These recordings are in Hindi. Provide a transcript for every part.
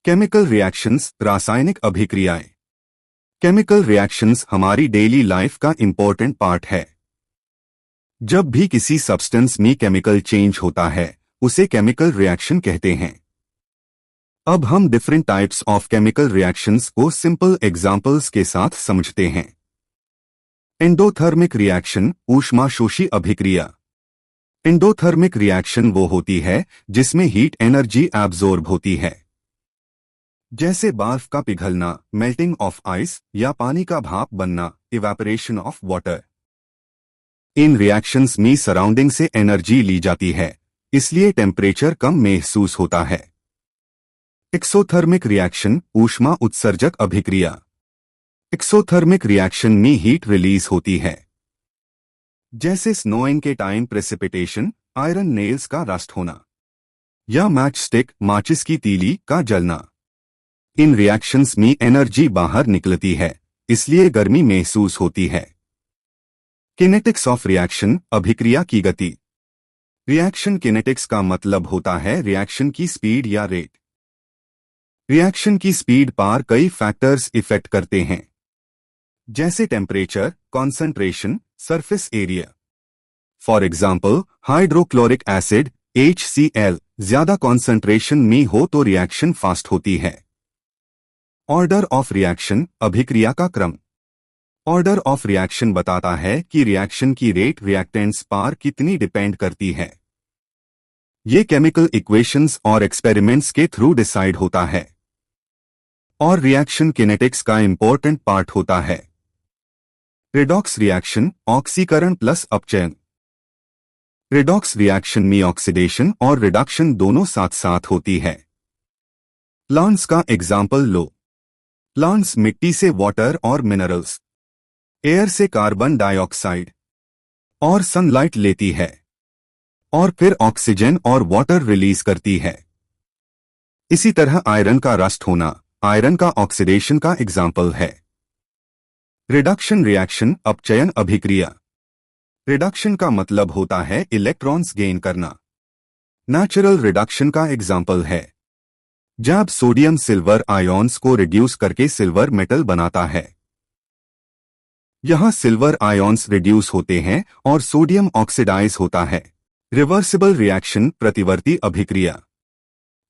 केमिकल रिएक्शंस, रासायनिक अभिक्रियाएं। केमिकल रिएक्शंस हमारी डेली लाइफ का इंपॉर्टेंट पार्ट है। जब भी किसी सब्सटेंस में केमिकल चेंज होता है उसे केमिकल रिएक्शन कहते हैं। अब हम different types of chemical reactions को सिंपल एग्जांपल्स के साथ समझते हैं। एंडोथर्मिक रिएक्शन, ऊष्माशोषी अभिक्रिया। एंडोथर्मिक रिएक्शन वो होती है जिसमें हीट एनर्जी एब्जॉर्ब होती है, जैसे बर्फ का पिघलना, मेल्टिंग ऑफ आइस, या पानी का भाप बनना, evaporation of water. In reactions में सराउंडिंग से एनर्जी ली जाती है, इसलिए टेम्परेचर कम महसूस होता है। एक्सोथर्मिक रिएक्शन, ऊष्मा उत्सर्जक अभिक्रिया। एक्सोथर्मिक रिएक्शन में हीट रिलीज होती है, जैसे स्नोइंग के टाइम प्रेसिपिटेशन, आयरन नेल्स का रस्ट होना, या मैच स्टिक, माचिस की तीली का जलना। इन रिएक्शंस में एनर्जी बाहर निकलती है, इसलिए गर्मी महसूस होती है। किनेटिक्स ऑफ रिएक्शन, अभिक्रिया की गति। रिएक्शन किनेटिक्स का मतलब होता है रिएक्शन की स्पीड या रेट। रिएक्शन की स्पीड पर कई फैक्टर्स इफेक्ट करते हैं, जैसे temperature, concentration, surface area. For example, hydrochloric acid HCl ज्यादा कॉन्सेंट्रेशन में हो तो रिएक्शन फास्ट होती है। ऑर्डर ऑफ रिएक्शन, अभिक्रिया का क्रम। ऑर्डर ऑफ रिएक्शन बताता है कि रिएक्शन की रेट रिएक्टेंट्स पर कितनी डिपेंड करती है। ये केमिकल इक्वेशंस और एक्सपेरिमेंट्स के थ्रू डिसाइड होता है, और रिएक्शन किनेटिक्स का इंपॉर्टेंट पार्ट होता है। रेडॉक्स रिएक्शन, ऑक्सीकरण प्लस अपचयन। रेडॉक्स रिएक्शन में ऑक्सीडेशन और रिडक्शन दोनों साथ साथ होती है। प्लांट्स का एग्जाम्पल लो। प्लांट्स मिट्टी से वाटर और मिनरल्स, एयर से कार्बन डाइऑक्साइड और सनलाइट लेती है, और फिर ऑक्सीजन और वाटर रिलीज करती है। इसी तरह आयरन का रस्ट होना आयरन का ऑक्सीडेशन का एग्जाम्पल है। रिडक्शन रिएक्शन, अपचयन अभिक्रिया। रिडक्शन का मतलब होता है इलेक्ट्रॉन्स गेन करना। नेचुरल रिडक्शन का एग्जाम्पल है जब सोडियम सिल्वर आयॉन्स को रिड्यूस करके सिल्वर मेटल बनाता है। यहां सिल्वर आयॉन्स रिड्यूस होते हैं और सोडियम ऑक्सीडाइज होता है। रिवर्सिबल रिएक्शन, प्रतिवर्ती अभिक्रिया।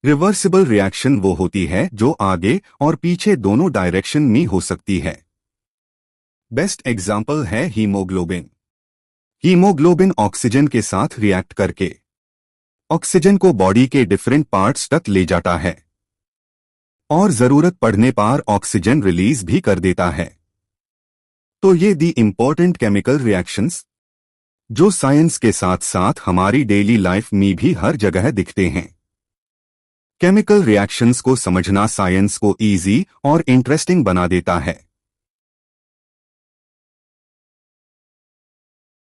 रिवर्सिबल रिएक्शन वो होती है जो आगे और पीछे दोनों डायरेक्शन में हो सकती है। बेस्ट एग्जाम्पल है हीमोग्लोबिन। हीमोग्लोबिन ऑक्सीजन के साथ रिएक्ट करके ऑक्सीजन को बॉडी के डिफरेंट पार्ट्स तक ले जाता है, और जरूरत पड़ने पर ऑक्सीजन रिलीज भी कर देता है। तो ये दी इंपॉर्टेंट केमिकल रिएक्शंस जो साइंस के साथ साथ हमारी डेली लाइफ में भी हर जगह दिखते हैं। केमिकल रिएक्शंस को समझना साइंस को इजी और इंटरेस्टिंग बना देता है।